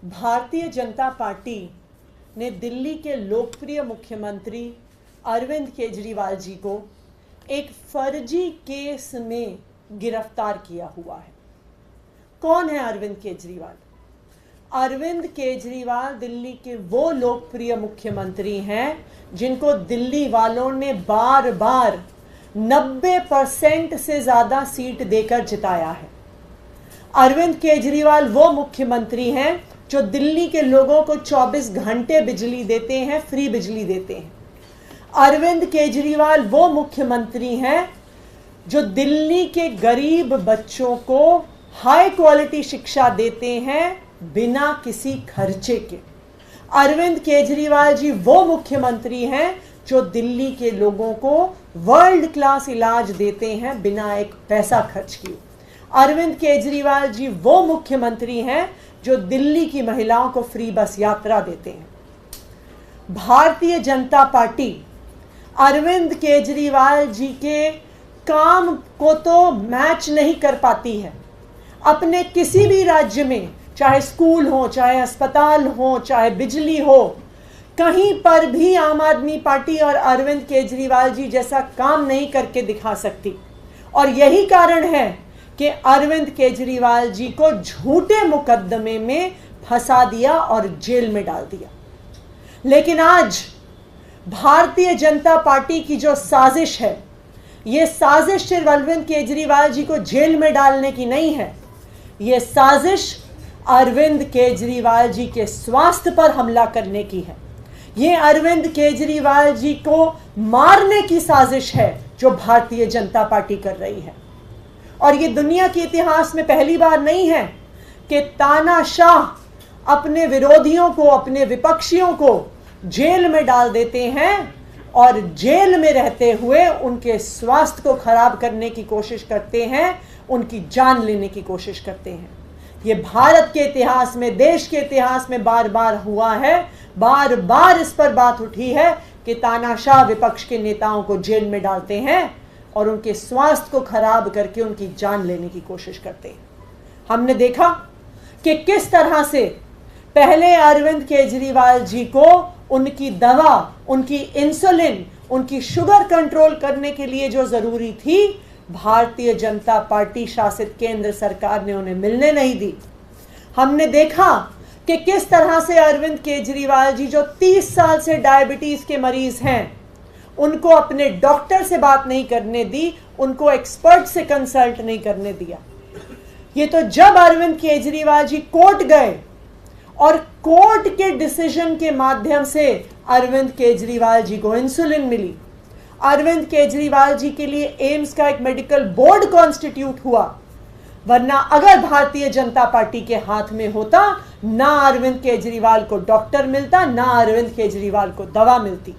Bharatiya Janata party ने दिल्ली के लोकप्रिय मुख्यमंत्री अरविंद केजरीवाल जी को एक फर्जी केस में गिरफ्तार किया हुआ है। कौन है अरविंद केजरीवाल? अरविंद केजरीवाल दिल्ली के वो लोकप्रिय मुख्यमंत्री हैं जिनको दिल्ली वालों ने बार बार 90% से ज़्यादा सीट देकर जिताया है। अरविंद केजरीवाल वो मुख्यमंत्री हैं जो दिल्ली के लोगों को 24 घंटे बिजली देते हैं, फ्री बिजली देते हैं। अरविंद केजरीवाल वो मुख्यमंत्री हैं जो दिल्ली के गरीब बच्चों को हाई क्वालिटी शिक्षा देते हैं बिना किसी खर्चे के। अरविंद केजरीवाल जी वो मुख्यमंत्री हैं जो दिल्ली के लोगों को वर्ल्ड क्लास इलाज देते हैं बिना एक पैसा खर्च किए। अरविंद केजरीवाल जी वो मुख्यमंत्री हैं जो दिल्ली की महिलाओं को फ्री बस यात्रा देते हैं। भारतीय जनता पार्टी अरविंद केजरीवाल जी के काम को तो मैच नहीं कर पाती है। अपने किसी भी राज्य में, चाहे स्कूल हो, चाहे अस्पताल हो, चाहे बिजली हो, कहीं पर भी आम आदमी पार्टी और अरविंद केजरीवाल जी जैसा काम नहीं करके दिखा सकती। और यही कारण है कि अरविंद केजरीवाल जी को झूठे मुकदमे में फंसा दिया और जेल में डाल दिया। लेकिन आज भारतीय जनता पार्टी की जो साजिश है, ये साजिश सिर्फ अरविंद केजरीवाल जी को जेल में डालने की नहीं है, ये साजिश अरविंद केजरीवाल जी के स्वास्थ्य पर हमला करने की है। ये अरविंद केजरीवाल जी को मारने की साजिश है जो भारतीय जनता पार्टी कर रही है। और ये दुनिया के इतिहास में पहली बार नहीं है कि तानाशाह अपने विरोधियों को, अपने विपक्षियों को जेल में डाल देते हैं और जेल में रहते हुए उनके स्वास्थ्य को खराब करने की कोशिश करते हैं, उनकी जान लेने की कोशिश करते हैं। ये भारत के इतिहास में, देश के इतिहास में बार बार हुआ है। बार बार इस पर बात उठी है कि तानाशाह विपक्ष के नेताओं को जेल में डालते हैं और उनके स्वास्थ्य को खराब करके उनकी जान लेने की कोशिश करते हैं। हमने देखा कि किस तरह से पहले अरविंद केजरीवाल जी को उनकी दवा, उनकी इंसुलिन, उनकी शुगर कंट्रोल करने के लिए जो जरूरी थी, भारतीय जनता पार्टी शासित केंद्र सरकार ने उन्हें मिलने नहीं दी। हमने देखा कि किस तरह से अरविंद केजरीवाल जी जो 30 साल से डायबिटीज के मरीज हैं, उनको अपने डॉक्टर से बात नहीं करने दी, उनको एक्सपर्ट से कंसल्ट नहीं करने दिया। ये तो जब अरविंद केजरीवाल जी कोर्ट गए और कोर्ट के डिसीजन के माध्यम से अरविंद केजरीवाल जी को इंसुलिन मिली, अरविंद केजरीवाल जी के लिए एम्स का एक मेडिकल बोर्ड कॉन्स्टिट्यूट हुआ। वरना अगर भारतीय जनता पार्टी के हाथ में होता, ना अरविंद केजरीवाल को डॉक्टर मिलता, ना अरविंद केजरीवाल को दवा मिलती।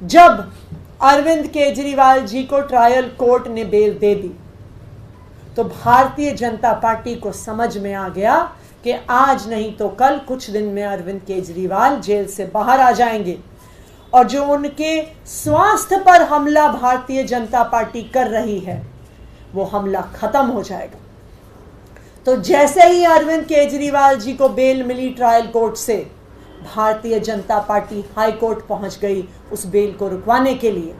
जब अरविंद केजरीवाल जी को ट्रायल कोर्ट ने बेल दे दी तो भारतीय जनता पार्टी को समझ में आ गया कि आज नहीं तो कल, कुछ दिन में अरविंद केजरीवाल जेल से बाहर आ जाएंगे और जो उनके स्वास्थ्य पर हमला भारतीय जनता पार्टी कर रही है, वो हमला खत्म हो जाएगा। तो जैसे ही अरविंद केजरीवाल जी को बेल मिली ट्रायल कोर्ट से, Bharatiya Janata party high court पहुंच गई उस बेल को रुकवाने के लिए।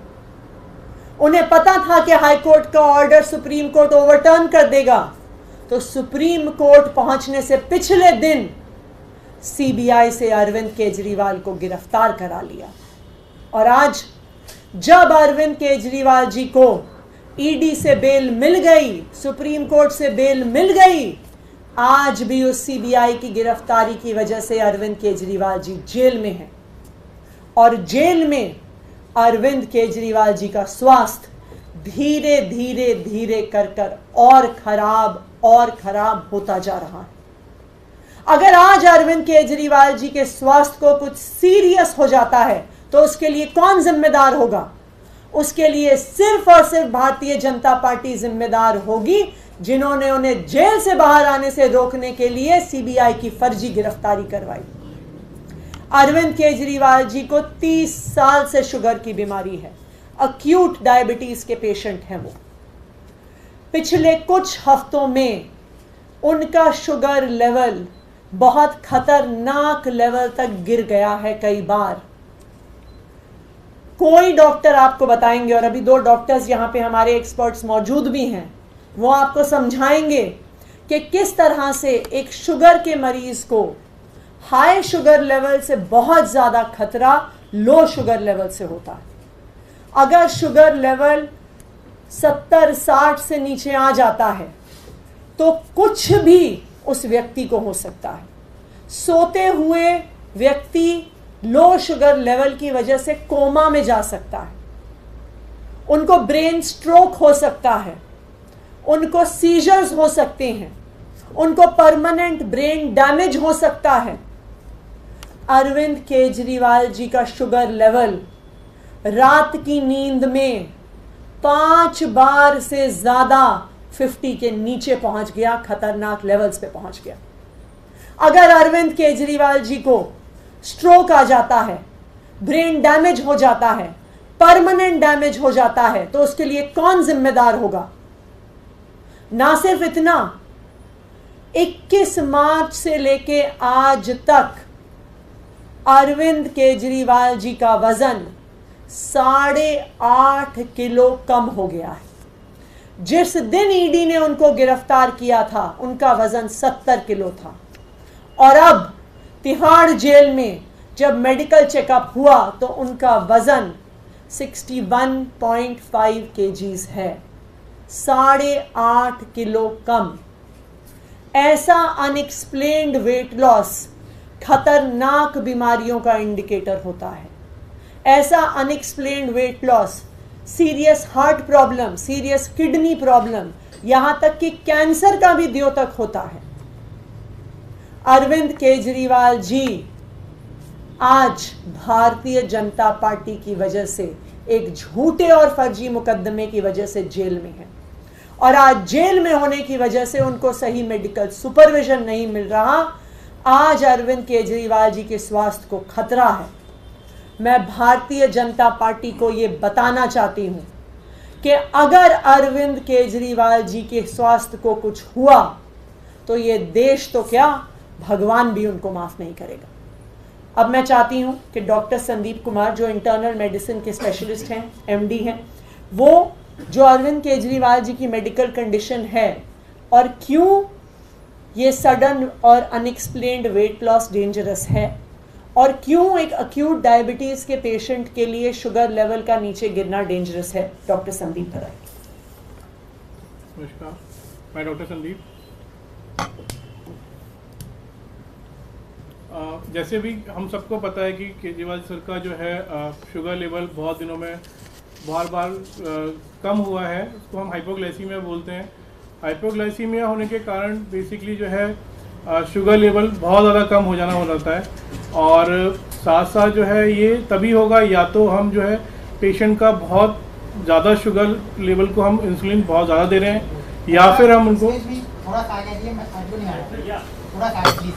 उन्हें पता था कि हाई कोर्ट का ऑर्डर सुप्रीम कोर्ट ओवरटर्न कर देगा, तो सुप्रीम कोर्ट पहुंचने से पिछले दिन सीबीआई से अरविंद केजरीवाल को गिरफ्तार करा लिया। और आज जब अरविंद केजरीवाल जी को ईडी से बेल मिल गई, सुप्रीम कोर्ट से बेल मिल गई, आज भी उस सीबीआई की गिरफ्तारी की वजह से अरविंद केजरीवाल जी जेल में हैं। और जेल में अरविंद केजरीवाल जी का स्वास्थ्य धीरे धीरे धीरे कर और खराब होता जा रहा है। अगर आज अरविंद केजरीवाल जी के स्वास्थ्य को कुछ सीरियस हो जाता है तो उसके लिए कौन जिम्मेदार होगा? उसके लिए सिर्फ और सिर्फ भारतीय जनता पार्टी जिम्मेदार होगी, जिन्होंने उन्हें जेल से बाहर आने से रोकने के लिए सीबीआई की फर्जी गिरफ्तारी करवाई। अरविंद केजरीवाल जी को 30 साल से शुगर की बीमारी है, अक्यूट डायबिटीज के पेशेंट हैं वो। पिछले कुछ हफ्तों में उनका शुगर लेवल बहुत खतरनाक लेवल तक गिर गया है कई बार। कोई डॉक्टर आपको बताएंगे, और अभी 2 डॉक्टर्स यहां पे हमारे एक्सपर्ट्स मौजूद भी हैं, वो आपको समझाएंगे कि किस तरह से एक शुगर के मरीज को हाई शुगर लेवल से बहुत ज़्यादा खतरा लो शुगर लेवल से होता है। अगर शुगर लेवल 70-60 से नीचे आ जाता है तो कुछ भी उस व्यक्ति को हो सकता है। सोते हुए व्यक्ति लो शुगर लेवल की वजह से कोमा में जा सकता है, उनको ब्रेन स्ट्रोक हो सकता है, उनको सीजर्स हो सकते हैं, उनको परमानेंट ब्रेन डैमेज हो सकता है। अरविंद केजरीवाल जी का शुगर लेवल रात की नींद में 5 बार से ज्यादा 50 के नीचे पहुंच गया, खतरनाक लेवल्स पे पहुंच गया। अगर अरविंद केजरीवाल जी को स्ट्रोक आ जाता है, ब्रेन डैमेज हो जाता है, परमानेंट डैमेज हो जाता है, तो उसके लिए कौन जिम्मेदार होगा? ना सिर्फ इतना, 21 मार्च से लेके आज तक अरविंद केजरीवाल जी का वजन 8.5 किलो कम हो गया है। जिस दिन ईडी ने उनको गिरफ्तार किया था उनका वजन 70 किलो था, और अब तिहाड़ जेल में जब मेडिकल चेकअप हुआ तो उनका वजन 61.5 केजीज है, 8.5 किलो कम। ऐसा अनएक्सप्लेन्ड वेट लॉस खतरनाक बीमारियों का इंडिकेटर होता है। ऐसा unexplained weight loss serious heart problem, serious kidney problem, यहां तक कि कैंसर का भी द्योतक होता है। अरविंद केजरीवाल जी आज भारतीय जनता पार्टी की वजह से, एक झूठे और फर्जी मुकदमे की वजह से जेल में है, और आज जेल में होने की वजह से उनको सही मेडिकल सुपरविजन नहीं मिल रहा। आज अरविंद केजरीवाल जी के स्वास्थ्य को खतरा है। मैं भारतीय जनता पार्टी को ये बताना चाहती हूं कि अगर अरविंद केजरीवाल जी के स्वास्थ्य को कुछ हुआ तो ये देश तो क्या, भगवान भी उनको माफ नहीं करेगा। अब मैं चाहती हूं कि डॉक्टर संदीप कुमार, जो इंटरनल मेडिसिन के स्पेशलिस्ट हैं, एमडी हैं, वो जो अरविंद केजरीवाल जी की मेडिकल कंडीशन है और क्यों ये सडन और अनएक्सप्लेन्ड वेट लॉस डेंजरस है, और क्यों एक अक्यूट डायबिटीज के पेशेंट के लिए शुगर लेवल का नीचे गिरना डेंजरस है, डॉक्टर संदीप बताइए। नमस्कार, मैं डॉक्टर संदीप। जैसे भी हम सबको पता है कि केजरीवाल सर का जो है शुगर लेवल बहुत दिनों में बार कम हुआ है, उसको हम हाइपोग्लाइसीमिया बोलते हैं। हाइपोग्लाइसीमिया होने के कारण बेसिकली जो है शुगर लेवल बहुत ज़्यादा कम हो जाना हो जाता है, और साथ साथ जो है ये तभी होगा या तो हम जो है पेशेंट का बहुत ज़्यादा शुगर लेवल को हम इंसुलिन बहुत ज़्यादा दे रहे हैं, या फिर हम उनको थोड़ा सा आगे आइए, मैं नहीं आ रहा, थोड़ा सा आगे प्लीज।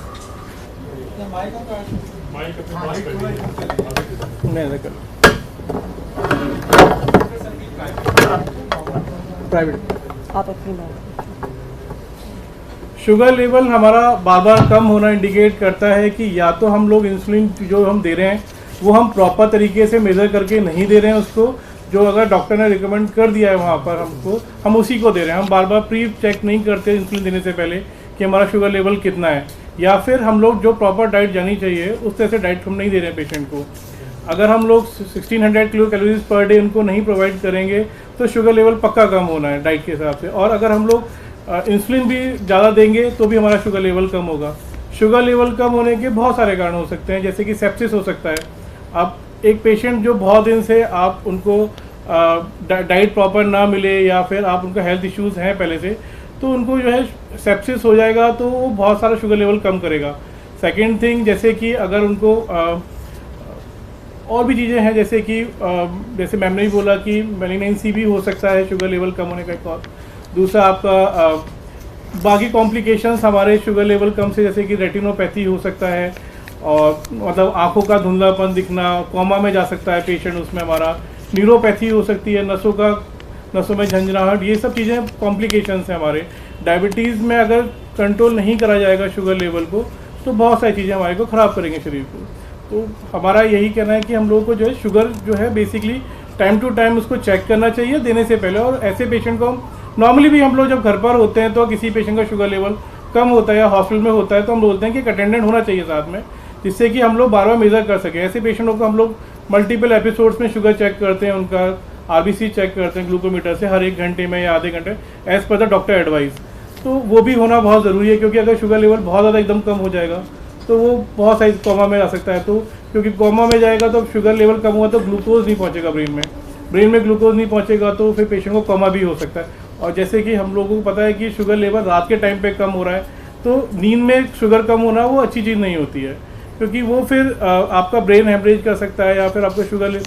प्राइवेट आप अपनी बात। शुगर लेवल हमारा बार बार कम होना इंडिकेट करता है कि या तो हम लोग इंसुलिन जो हम दे रहे हैं वो हम प्रॉपर तरीके से मेज़र करके नहीं दे रहे हैं, उसको जो अगर डॉक्टर ने रिकमेंड कर दिया है वहाँ पर हमको, हम उसी को दे रहे हैं। हम बार बार प्री चेक नहीं करते इंसुलिन देने से पहले कि हमारा शुगर लेवल कितना है, या फिर हम लोग जो प्रॉपर डाइट जानी चाहिए उस तरह से डाइट हम नहीं दे रहे हैं पेशेंट को। अगर हम लोग 1600 किलो कैलोरीज पर डे उनको नहीं प्रोवाइड करेंगे तो शुगर लेवल पक्का कम होना है डाइट के हिसाब से। और अगर हम लोग इंसुलिन भी ज़्यादा देंगे तो भी हमारा शुगर लेवल कम होगा। शुगर लेवल कम होने के बहुत सारे कारण हो सकते हैं, जैसे कि सेप्सिस हो सकता है। अब एक पेशेंट जो बहुत दिन से आप उनको डाइट प्रॉपर ना मिले, या फिर आप उनका हेल्थ इश्यूज़ हैं पहले से, तो उनको जो है सेप्सिस हो जाएगा तो वो बहुत सारा शुगर लेवल कम करेगा। सेकेंड थिंग, जैसे कि अगर उनको और भी चीज़ें हैं, जैसे कि जैसे मैम ने भी बोला कि मेलिग्नेंसी भी हो सकता है शुगर लेवल कम होने का एक और। दूसरा आपका बाकी कॉम्प्लिकेशंस हमारे शुगर लेवल कम से, जैसे कि रेटिनोपैथी हो सकता है, और मतलब आँखों का धुंधलापन दिखना, कोमा में जा सकता है पेशेंट, उसमें हमारा न्यूरोपैथी हो सकती है, नसों में झंझनाहट, ये सब चीज़ें कॉम्प्लिकेशंस हैं हमारे। डायबिटीज़ में अगर कंट्रोल नहीं करा जाएगा शुगर लेवल को, तो बहुत सारी चीज़ें हमारे को ख़राब करेंगे शरीर को। तो हमारा यही कहना है कि हम लोगों को जो है शुगर जो है बेसिकली टाइम टू टाइम उसको चेक करना चाहिए देने से पहले। और ऐसे पेशेंट को हम नॉर्मली भी हम लोग जब घर पर होते हैं तो किसी पेशेंट का शुगर लेवल कम होता है या हॉस्पिटल में होता है तो हम बोलते हैं कि एक अटेंडेंट होना चाहिए साथ में, जिससे कि हम लोग बार बार मेज़र कर सकें। ऐसे पेशेंटों को हम लोग मल्टीपल एपिसोड्स में शुगर चेक करते हैं, उनका RBC चेक करते हैं ग्लूकोमीटर से हर 1 घंटे में या आधे घंटे as per the doctor advice. तो वो भी होना बहुत ज़रूरी है, क्योंकि अगर शुगर लेवल बहुत ज़्यादा एकदम कम हो जाएगा तो वो बहुत सारी कोमा में आ सकता है। तो क्योंकि कोमा में जाएगा तो शुगर लेवल कम हुआ तो ग्लूकोज नहीं पहुँचेगा ब्रेन में ग्लूकोज नहीं पहुँचेगा तो फिर पेशेंट को कोमा भी हो सकता है। और जैसे कि हम लोगों को पता है कि शुगर लेवल रात के टाइम पे कम हो रहा है, तो नींद में शुगर कम होना वो अच्छी चीज़ नहीं होती है, क्योंकि वो फिर आपका ब्रेन हेमरेज कर सकता है या फिर आपका शुगर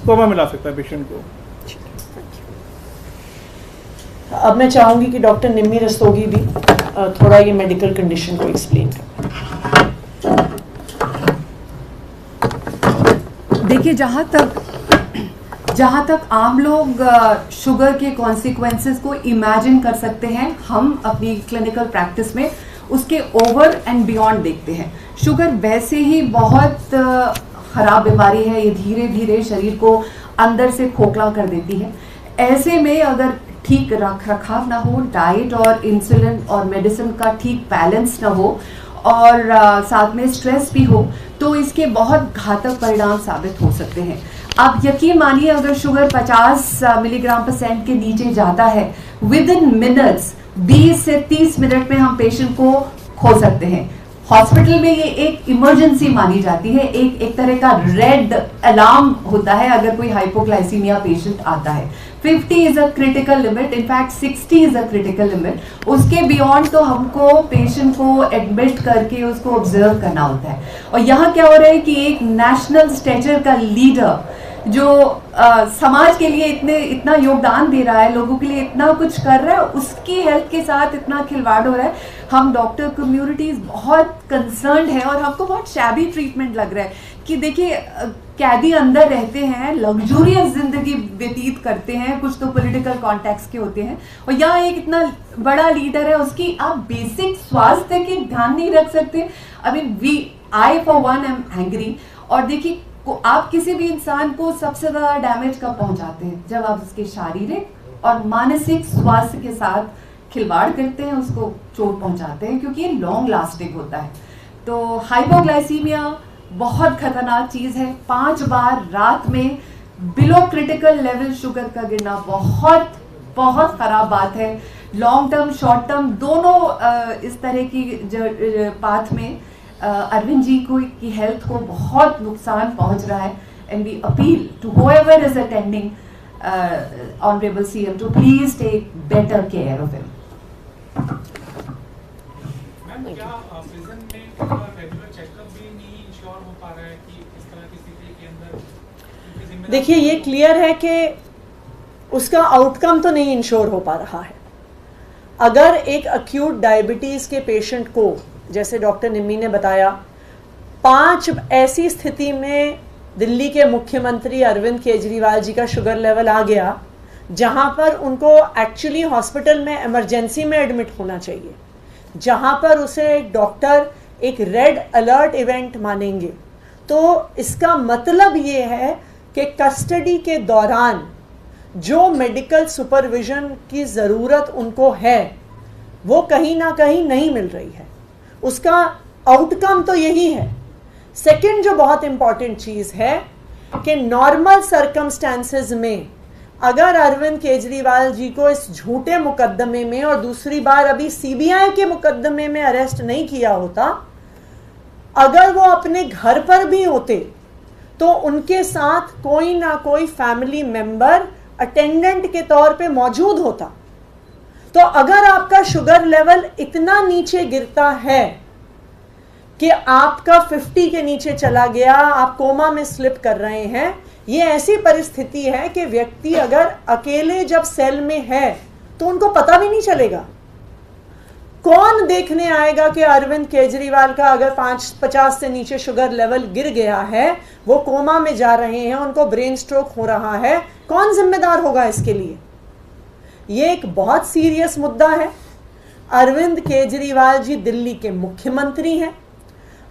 कोमा में ला सकता है पेशेंट को। अब मैं चाहूँगी कि डॉक्टर निम्मी रस्तोगी भी थोड़ा ये मेडिकल कंडीशन को एक्सप्लेन करें। देखिए, जहाँ तक आम लोग शुगर के कॉन्सिक्वेंसेस को इमेजिन कर सकते हैं, हम अपनी क्लिनिकल प्रैक्टिस में उसके ओवर एंड बियॉन्ड देखते हैं। शुगर वैसे ही बहुत ख़राब बीमारी है, ये धीरे धीरे शरीर को अंदर से खोखला कर देती है। ऐसे में अगर ठीक रख रखाव ना हो, डाइट और इंसुलिन और मेडिसिन का ठीक बैलेंस ना हो और साथ में स्ट्रेस भी हो, तो इसके बहुत घातक परिणाम साबित हो सकते हैं। आप यकीन मानिए, अगर शुगर 50 मिलीग्राम% के नीचे जाता है, विद इन मिनट्स 20 से 30 मिनट में हम पेशेंट को खो सकते हैं। हॉस्पिटल में ये एक इमरजेंसी मानी जाती है, एक तरह का रेड अलार्म होता है अगर कोई हाइपोग्लाइसीमिया पेशेंट आता है। 50 is a critical limit, in fact 60 is a critical limit. उसके बियॉन्ड तो हमको पेशेंट को एडमिट करके उसको ऑब्जर्व करना होता है। और यहाँ क्या हो रहा है कि एक नेशनल स्टेचर का लीडर जो समाज के लिए इतना योगदान दे रहा है, लोगों के लिए इतना कुछ कर रहा है, उसकी हेल्थ के साथ इतना खिलवाड़ हो रहा है। हम डॉक्टर कम्युनिटीज बहुत कंसर्न्ड है और हमको बहुत शैबी ट्रीटमेंट लग रहा है कि देखिए, कैदी अंदर रहते हैं, लग्जूरियस जिंदगी व्यतीत करते हैं, कुछ तो पॉलिटिकल कॉन्टेक्स्ट के होते हैं, और यहाँ एक इतना बड़ा लीडर है, उसकी आप बेसिक स्वास्थ्य के ध्यान नहीं रख सकते। I for one am angry. और देखिए, आप किसी भी इंसान को सबसे ज्यादा डैमेज कब पहुंचाते हैं? जब आप उसके शारीरिक और मानसिक स्वास्थ्य के साथ खिलवाड़ करते हैं, उसको चोट पहुंचाते हैं, क्योंकि ये लॉन्ग लास्टिंग होता है। तो हाइपोग्लाइसीमिया बहुत खतरनाक चीज है। 5 बार रात में बिलो क्रिटिकल लेवल शुगर का गिरना बहुत बहुत खराब बात है। लॉन्ग टर्म, शॉर्ट टर्म दोनों इस तरह की पाथ में अरविंद जी को की हेल्थ को बहुत नुकसान पहुंच रहा है। And we appeal to whoever is attending honourable CM to please take better care of him. क्या प्रिजन में रेगुलर चेकअप भी नहीं इंश्योर हो पा रहा है कि इस तरह की स्थिति के अंदर? देखिए, ये क्लियर है कि उसका आउटकम तो नहीं इंश्योर हो पा रहा है। अगर एक एक्यूट डायबिटीज़ के पेशेंट को, जैसे डॉक्टर निम्मी ने बताया, 5 ऐसी स्थिति में दिल्ली के मुख्यमंत्री अरविंद केजरीवाल जी का शुगर लेवल आ गया जहां पर उनको एक्चुअली हॉस्पिटल में इमरजेंसी में एडमिट होना चाहिए, जहां पर उसे डॉक्टर एक रेड अलर्ट इवेंट मानेंगे, तो इसका मतलब ये है कि कस्टडी के दौरान जो मेडिकल सुपरविजन की ज़रूरत उनको है वो कहीं ना कहीं नहीं मिल रही है। उसका आउटकम तो यही है। सेकंड जो बहुत इंपॉर्टेंट चीज़ है कि नॉर्मल सर्कमस्टेंसेस में अगर अरविंद केजरीवाल जी को इस झूठे मुकदमे में और दूसरी बार अभी CBI के मुकदमे में अरेस्ट नहीं किया होता, अगर वो अपने घर पर भी होते तो उनके साथ कोई ना कोई फैमिली मेंबर अटेंडेंट के तौर पे मौजूद होता। तो अगर आपका शुगर लेवल इतना नीचे गिरता है कि आपका 50 के नीचे चला गया, आप कोमा में स्लिप कर रहे हैं, ये ऐसी परिस्थिति है कि व्यक्ति अगर अकेले जब सेल में है तो उनको पता भी नहीं चलेगा। कौन देखने आएगा कि अरविंद केजरीवाल का अगर 50 से नीचे शुगर लेवल गिर गया है, वो कोमा में जा रहे हैं, उनको ब्रेन स्ट्रोक हो रहा है, कौन जिम्मेदार होगा इसके लिए? ये एक बहुत सीरियस मुद्दा है। अरविंद केजरीवाल जी दिल्ली के मुख्यमंत्री हैं।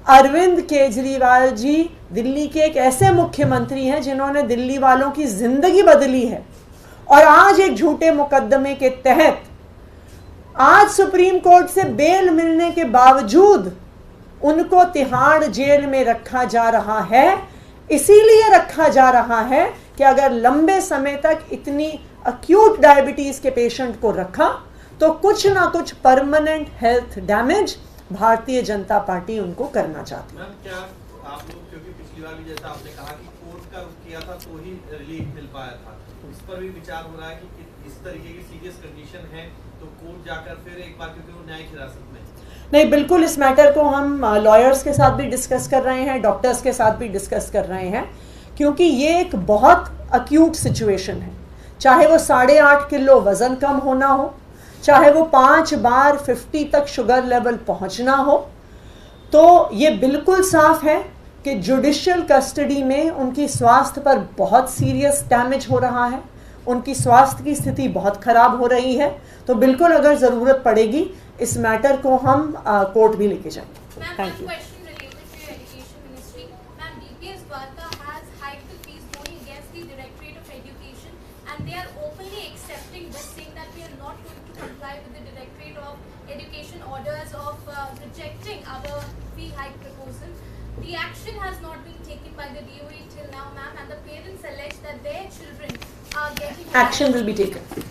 अरविंद केजरीवाल जी दिल्ली के एक ऐसे मुख्यमंत्री हैं जिन्होंने दिल्ली वालों की जिंदगी बदली है, और आज एक झूठे मुकदमे के तहत आज सुप्रीम कोर्ट से बेल मिलने के बावजूद उनको तिहाड़ जेल में रखा जा रहा है। इसीलिए रखा जा रहा है कि अगर लंबे समय तक इतनी अक्यूट डायबिटीज के पेशेंट को रखा तो कुछ ना कुछ permanent health damage Bharatiya Janata party उनको करना चाहती है। मैम, क्या आप लोग, क्योंकि पिछली बार भी जैसा आपने कहा कि कोर्ट का रुख किया था तो ही रिलीफ मिल पाया था, इस पर भी विचार हो रहा है कि इस तरीके की सीरियस कंडीशन है तो कोर्ट जाकर फिर एक बार, क्योंकि वो न्यायिक हिरासत में? नहीं, बिल्कुल इस मैटर को हम लॉयर्स के साथ भी डिस्कस कर रहे हैं, डॉक्टर्स के साथ भी डिस्कस कर रहे हैं, क्योंकि ये एक बहुत अक्यूट सिचुएशन है। चाहे वो 8.5 किलो वजन कम होना हो, चाहे वो 5 बार 50 तक शुगर लेवल पहुंचना हो, तो ये बिल्कुल साफ है कि जुडिशियल कस्टडी में उनकी स्वास्थ्य पर बहुत सीरियस डैमेज हो रहा है, उनकी स्वास्थ्य की स्थिति बहुत खराब हो रही है। तो बिल्कुल अगर ज़रूरत पड़ेगी इस मैटर को हम कोर्ट भी लेके जाएंगे। Thank you. The action has not been taken by the DOE till now, ma'am, and the parents allege that their children are getting... Action will be taken.